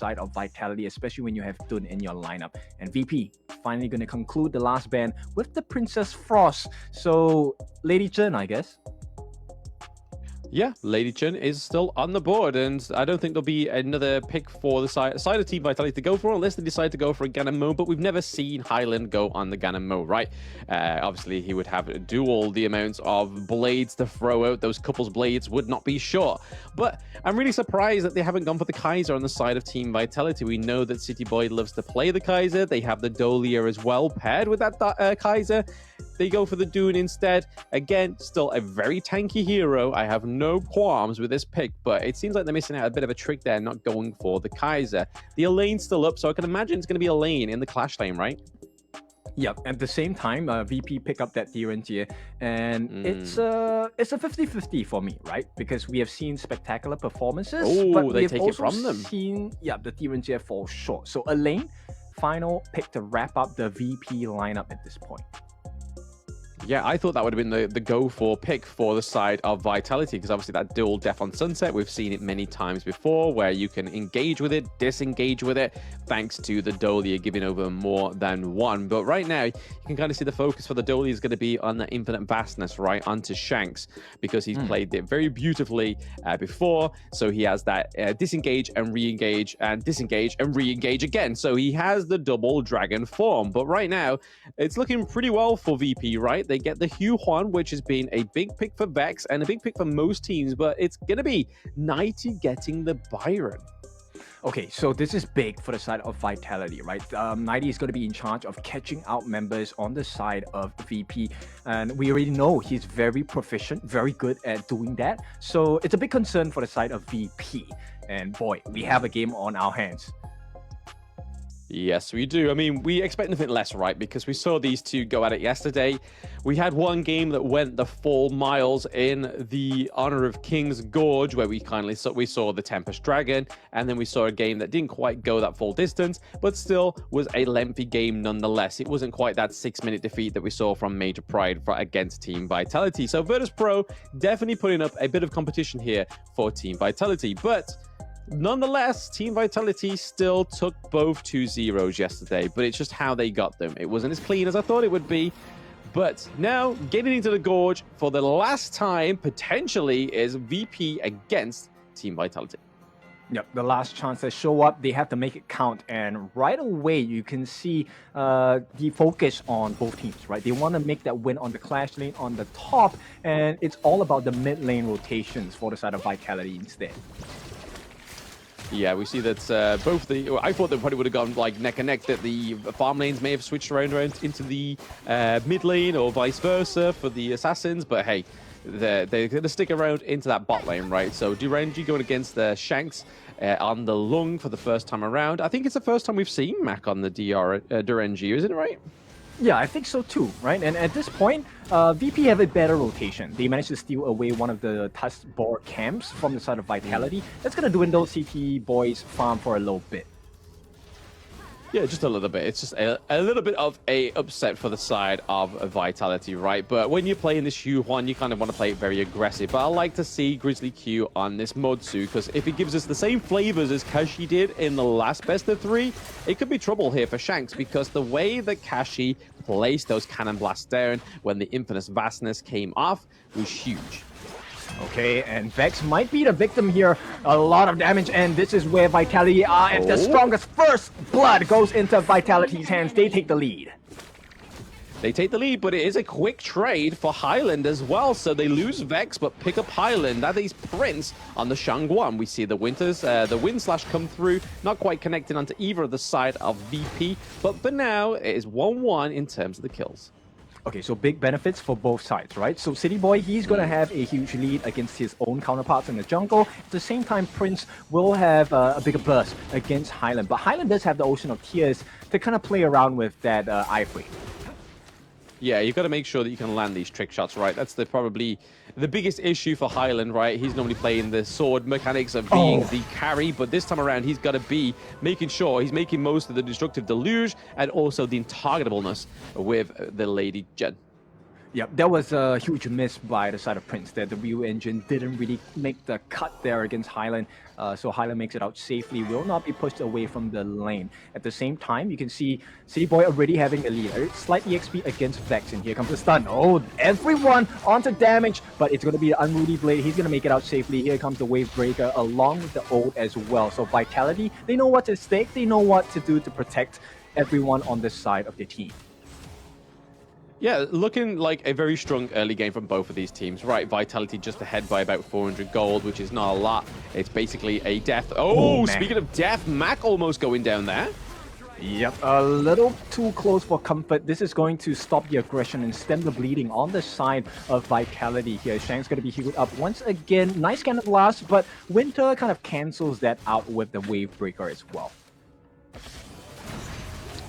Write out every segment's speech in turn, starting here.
side of Vitality, especially when you have Dun in your lineup. And VP finally going to conclude the last ban with the Princess Frost. So, Lady Chen, I guess. Yeah, Lady Chen is still on the board, and I don't think there'll be another pick for the side of Team Vitality to go for unless they decide to go for a Ganon Mo, but we've never seen Highland go on the Ganon Mo, right? Obviously, he would have dual the amounts of blades to throw out. Those couples blades would not be short. But I'm really surprised that they haven't gone for the Kaiser on the side of Team Vitality. We know that City Boy loves to play the Kaiser. They have the Dolia as well, paired with that Kaiser. They go for the Dune instead. Again, still a very tanky hero. I have no qualms with this pick, but it seems like they're missing out a bit of a trick there, not going for the Kaiser. The Elaine's still up, so I can imagine it's going to be Elaine in the Clash lane, right? Yeah, at the same time, VP pick up that tier, and it's a 50-50 for me, right? Because we have seen spectacular performances, but we they have take also it from them. seen the tier fall short. So Elaine, final pick to wrap up the VP lineup at this point. Yeah, I thought that would have been the go-for pick for the side of Vitality, because obviously that dual Death on Sunset, we've seen it many times before, where you can engage with it, disengage with it, thanks to the Dolia giving over more than one. But right now, you can kind of see the focus for the Dolia is going to be on the Infinite Vastness, right, onto Shanks, because he's played it very beautifully before, so he has that disengage and re-engage, and disengage and re-engage again. So he has the double dragon form, but right now, it's looking pretty well for VP, right? They get the Hugh Huan, which has been a big pick for Vex and a big pick for most teams, but it's going to be Nighty getting the Byron. Okay, so this is big for the side of Vitality, right? Nighty is going to be in charge of catching out members on the side of VP, and we already know he's very proficient, very good at doing that. So it's a big concern for the side of VP, and boy, we have a game on our hands. Yes, we do. I mean, we expect nothing less, right? Because we saw these two go at it yesterday. We had one game that went the full miles in the Honor of King's Gorge, where we saw the Tempest Dragon, and then we saw a game that didn't quite go that full distance, but still was a lengthy game nonetheless. It wasn't quite that 6-minute defeat that we saw from Major Pride against Team Vitality. So Virtus Pro definitely putting up a bit of competition here for Team Vitality, but nonetheless, Team Vitality still took both 2-0s yesterday, but it's just how they got them. It wasn't as clean as I thought it would be, but now getting into the Gorge for the last time, potentially, is VP against Team Vitality. Yep, the last chance they show up, they have to make it count, and right away you can see the focus on both teams, right? They want to make that win on the Clash lane on the top, and it's all about the mid lane rotations for the side of Vitality instead. Yeah, we see that both the... I thought they probably would have gone like neck and neck, that the farm lanes may have switched around into the mid lane or vice versa for the Assassins, but hey, they're going to stick around into that bot lane, right? So Durangi going against the Shanks on the Lung for the first time around. I think it's the first time we've seen Mac on the Durangi, isn't it right? Yeah, I think so too, right? And at this point, VP have a better rotation. They managed to steal away one of the Tusk Boar camps from the side of Vitality. That's going to dwindle CT Boys' farm for a little bit. Yeah, just a little bit. It's just a little bit of a upset for the side of Vitality, right? But when you're playing this Hugh Huan, you kind of want to play it very aggressive. But I like to see Grizzly Q on this Modsu, because if it gives us the same flavors as Kashi did in the last best of 3, it could be trouble here for Shanks, because the way that Kashi placed those cannon blasts down when the Infinite Vastness came off was huge. Okay, and Vex might be the victim here. A lot of damage, and this is where Vitality are at the strongest. First blood goes into Vitality's hands. They take the lead. They take the lead, but it is a quick trade for Highland as well. So they lose Vex, but pick up Highland. That is Prince on the Shangguan. We see the Wind Slash come through, not quite connecting onto either of the side of VP. But for now, it is 1-1 in terms of the kills. Okay, so big benefits for both sides, right? So City Boy, he's going to have a huge lead against his own counterparts in the jungle. At the same time, Prince will have a bigger burst against Highland. But Highland does have the Ocean of Tears to kind of play around with that iframe. Yeah, you've got to make sure that you can land these trick shots, right? That's probably the biggest issue for Highland, right? He's normally playing the sword mechanics of being the carry, but this time around, he's got to be making sure he's making most of the destructive deluge and also the intargetableness with the Lady Jen. Yep, that was a huge miss by the side of Prince there. The Ryu engine didn't really make the cut there against Highland. So Highland makes it out safely, will not be pushed away from the lane. At the same time, you can see City Boy already having a lead. Slight EXP against Vex, and here comes the stun. Oh, everyone onto damage, but it's going to be an Unruly Blade. He's going to make it out safely. Here comes the Wave Breaker along with the ult as well. So Vitality, they know what to stake. They know what to do to protect everyone on this side of the team. Yeah, looking like a very strong early game from both of these teams. Right, Vitality just ahead by about 400 gold, which is not a lot. It's basically a death. Oh, speaking of death, Mac almost going down there. Yep, a little too close for comfort. This is going to stop the aggression and stem the bleeding on the side of Vitality here. Shang's going to be healed up once again. Nice Cannon Blast, but Winter kind of cancels that out with the Wave Breaker as well.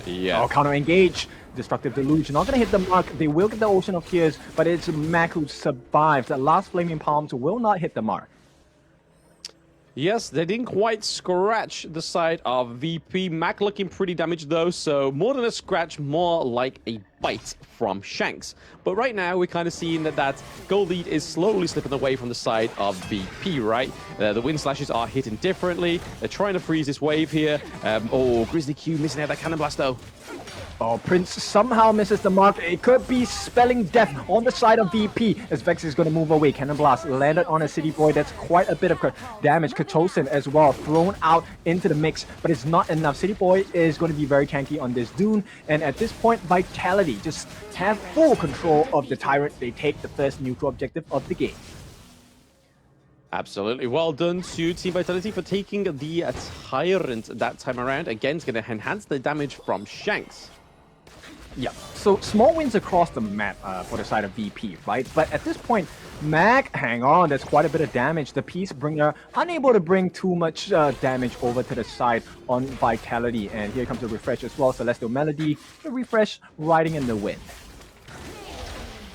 Yeah. Oh, counter engage. Destructive Deluge, not going to hit the mark. They will get the Ocean of Tears, but it's Mac who survives. The last Flaming Palms will not hit the mark. Yes, they didn't quite scratch the side of VP. Mac looking pretty damaged though, so more than a scratch, more like a bite from Shanks. But right now, we're kind of seeing that gold lead is slowly slipping away from the side of VP, right? The wind slashes are hitting differently. They're trying to freeze this wave here. Oh, Grizzly Q missing out that Cannon Blast though. Oh, Prince somehow misses the mark. It could be spelling death on the side of VP as Vex is going to move away. Cannon Blast landed on a City Boy. That's quite a bit of damage. Katosin as well thrown out into the mix, but it's not enough. City Boy is going to be very tanky on this Dune, and at this point, Vitality just have full control of the Tyrant. They take the first neutral objective of the game. Absolutely. Well done to Team Vitality for taking the Tyrant that time around. Again, it's going to enhance the damage from Shanks. Yeah, so small wins across the map for the side of VP, right? But at this point, Mac, hang on, there's quite a bit of damage. The Peace Bringer unable to bring too much damage over to the side on Vitality. And here comes the refresh as well. Celestial Melody, the refresh riding in the wind.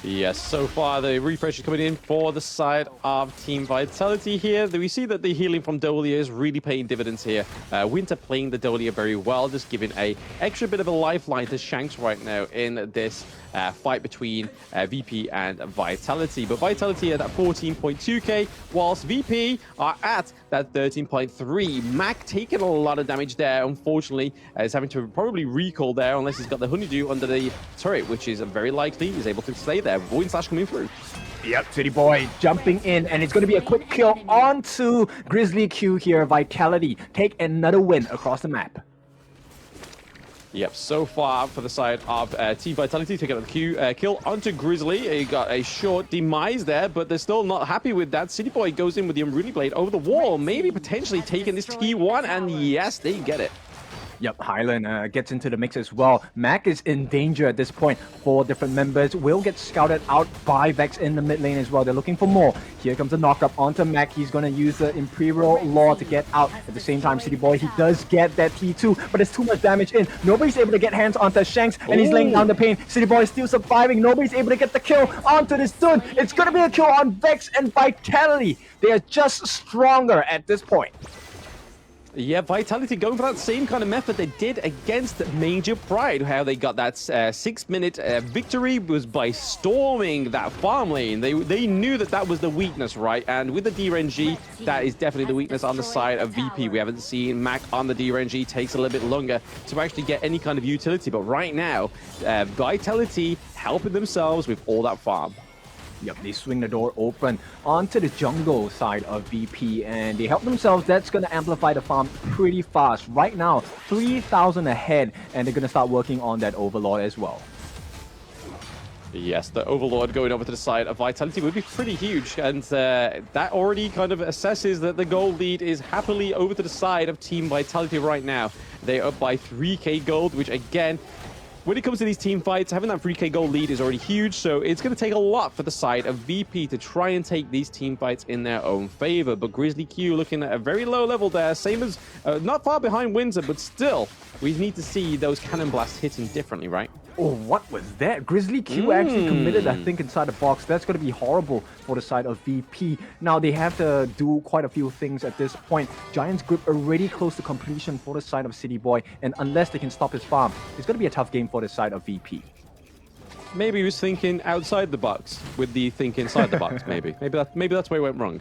Yes, so far the refresh is coming in for the side of Team Vitality here. We see that the healing from Dolia is really paying dividends here. Winter playing the Dolia very well, just giving a extra bit of a lifeline to Shanks right now in this fight between VP and Vitality. But Vitality at that 14.2k, whilst VP are at that 13.3. Mac taking a lot of damage there, unfortunately. Is having to probably recall there unless he's got the Honeydew under the turret, which is very likely. He's able to stay there. Void Slash coming through. Yep, City Boy jumping in, and it's going to be a quick kill onto Grizzly Q here. Vitality take another win across the map. Yep, so far for the side of Team Vitality, taking out the kill onto Grizzly. He got a short demise there, but they're still not happy with that. City Boy goes in with the Unruly Blade over the wall, maybe potentially taking this T1, and yes, they get it. Yep, Highland gets into the mix as well. Mac is in danger at this point. 4 different members will get scouted out by Vex in the mid lane as well. They're looking for more. Here comes a knockup onto Mac. He's going to use the Imperial Law to get out. At the same time, City Boy, he does get that T2, but there's too much damage in. Nobody's able to get hands onto Shanks, and he's laying down the pain. City Boy is still surviving. Nobody's able to get the kill onto this dude. It's going to be a kill on Vex and Vitality. They are just stronger at this point. Yeah, Vitality going for that same kind of method they did against Major Pride. How they got that 6-minute victory was by storming that farm lane. They knew that was the weakness, right? And with the DRNG, that is definitely the weakness on the side of VP. We haven't seen Mac on the DRNG. Takes a little bit longer to actually get any kind of utility. But right now, Vitality helping themselves with all that farm. Yep, they swing the door open onto the jungle side of VP, and they help themselves. That's going to amplify the farm pretty fast. Right now, 3,000 ahead, and they're going to start working on that Overlord as well. Yes, the Overlord going over to the side of Vitality would be pretty huge, and that already kind of assesses that the gold lead is happily over to the side of Team Vitality right now. They're up by 3k gold, which again, when it comes to these team fights, having that 3k gold lead is already huge, so it's going to take a lot for the side of VP to try and take these team fights in their own favor. But Grizzly Q looking at a very low level there, same as not far behind Windsor, but still, we need to see those cannon blasts hitting differently, right? Oh, what was that? Grizzly Q actually committed, I think, inside the box. That's going to be horrible for the side of VP. Now, they have to do quite a few things at this point. Giant's Grip already close to completion for the side of City Boy, and unless they can stop his farm, it's going to be a tough game for the side of VP. Maybe he was thinking outside the box with the think inside the box. Maybe that's where he went wrong.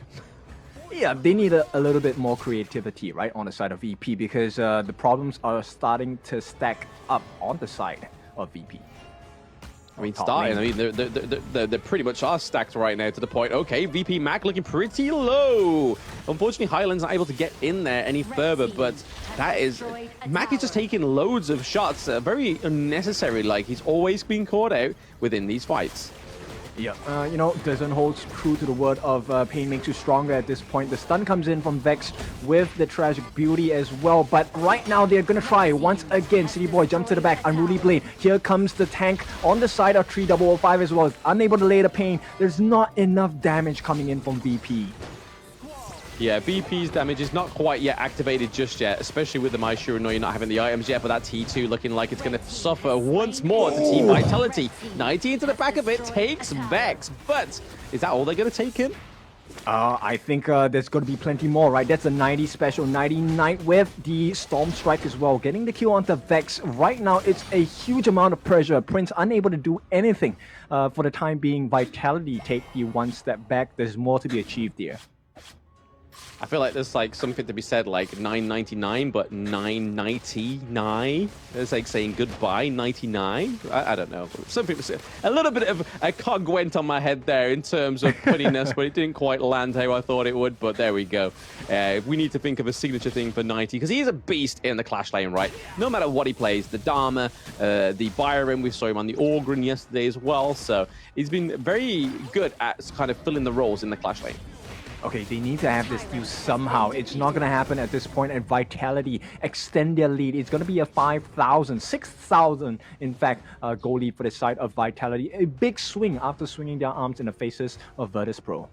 Yeah, they need a little bit more creativity, right, on the side of VP because the problems are starting to stack up on the side of VP. I mean, they pretty much are stacked right now to the point. Okay, VP Mac looking pretty low. Unfortunately, Highland's not able to get in there any further, but that is... Mac is just taking loads of shots, very unnecessary, like he's always been caught out within these fights. Yeah, you know, doesn't hold true to the word of pain makes you stronger at this point. The stun comes in from Vex with the Tragic Beauty as well. But right now, they're going to try once again. City Boy jumps to the back. Unruly Blade. Here comes the tank on the side of 3005 as well. Unable to lay the pain. There's not enough damage coming in from VP. Yeah, VP's damage is not quite yet activated just yet, especially with the Maishiro. No, you're not having the items yet, but that T2 looking like it's going to suffer once more to Team Vitality. 19 to the back of it, takes Vex, but is that all they're going to take him? I think there's going to be plenty more, right? That's a 90 special, 99 with the Storm Strike as well. Getting the kill onto Vex. Right now, it's a huge amount of pressure. Prince unable to do anything for the time being. Vitality take the one step back. There's more to be achieved there. I feel like there's like something to be said, like 999, but 999. It's like saying goodbye, 99. I don't know. Something, a little bit of a cog went on my head there in terms of punniness, but it didn't quite land how I thought it would. But there we go. We need to think of a signature thing for 90 because he's a beast in the Clash lane, right? No matter what he plays, the Dharma, the Byron, we saw him on the Orgrin yesterday as well. So he's been very good at kind of filling the roles in the Clash lane. Okay, they need to have this deal somehow. It's not going to happen at this point, and Vitality extend their lead. It's going to be a 5,000, 6,000, in fact, goal lead for the side of Vitality. A big swing after swinging their arms in the faces of Virtus Pro.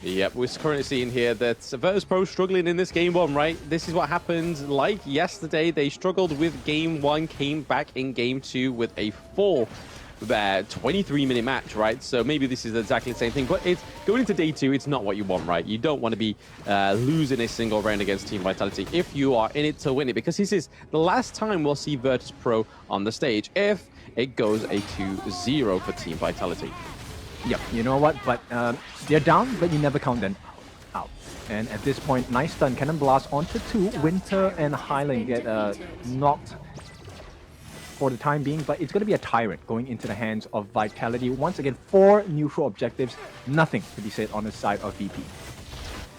Yep, we're currently seeing here that Virtus Pro struggling in this Game 1, right? This is what happened like yesterday. They struggled with Game 1, came back in Game 2 with a full 23-minute match, right? So maybe this is exactly the same thing, but it's going into day 2, it's not what you want, right? You don't want to be losing a single round against Team Vitality if you are in it to win it, because this is the last time we'll see Virtus Pro on the stage if it goes a 2-0 for Team Vitality. Yep, you know what? But they're down, but you never count them out. And at this point, nice stun, Cannon Blast onto 2. Winter and Highland get knocked for the time being, but it's going to be a Tyrant going into the hands of Vitality. Once again, 4 neutral objectives, nothing to be said on the side of VP.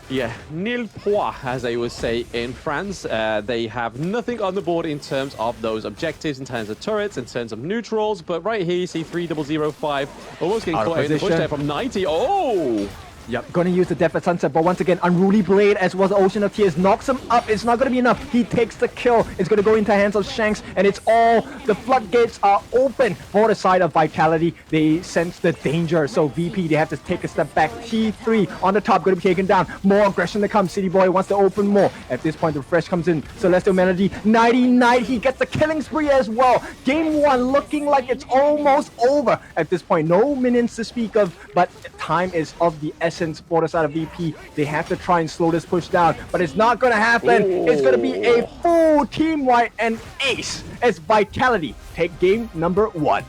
Yeah, nil point, as they would say in France. They have nothing on the board in terms of those objectives, in terms of turrets, in terms of neutrals, but right here you see 3005 almost getting caught in the bush there from 90. Oh! Yep, gonna use the Death at Sunset, but once again, Unruly Blade as well as Ocean of Tears knocks him up. It's not gonna be enough. He takes the kill. It's gonna go into the hands of Shanks, and it's all, the floodgates are open for the side of Vitality. They sense the danger, so VP, they have to take a step back. T3 on the top, gonna be taken down. More aggression to come. City Boy wants to open more. At this point, the refresh comes in. Celestial Melody, 99, he gets the killing spree as well. Game 1 looking like it's almost over. At this point, no minions to speak of, but time is of the essence for the side of VP. They have to try and slow this push down, but it's not going to happen. Ooh. It's going to be a full team wipe and ace as Vitality take game number 1.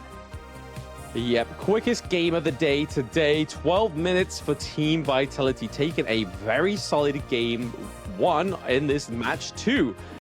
Yep, quickest game of the day today. 12 minutes for Team Vitality, taking a very solid game 1 in this match 2.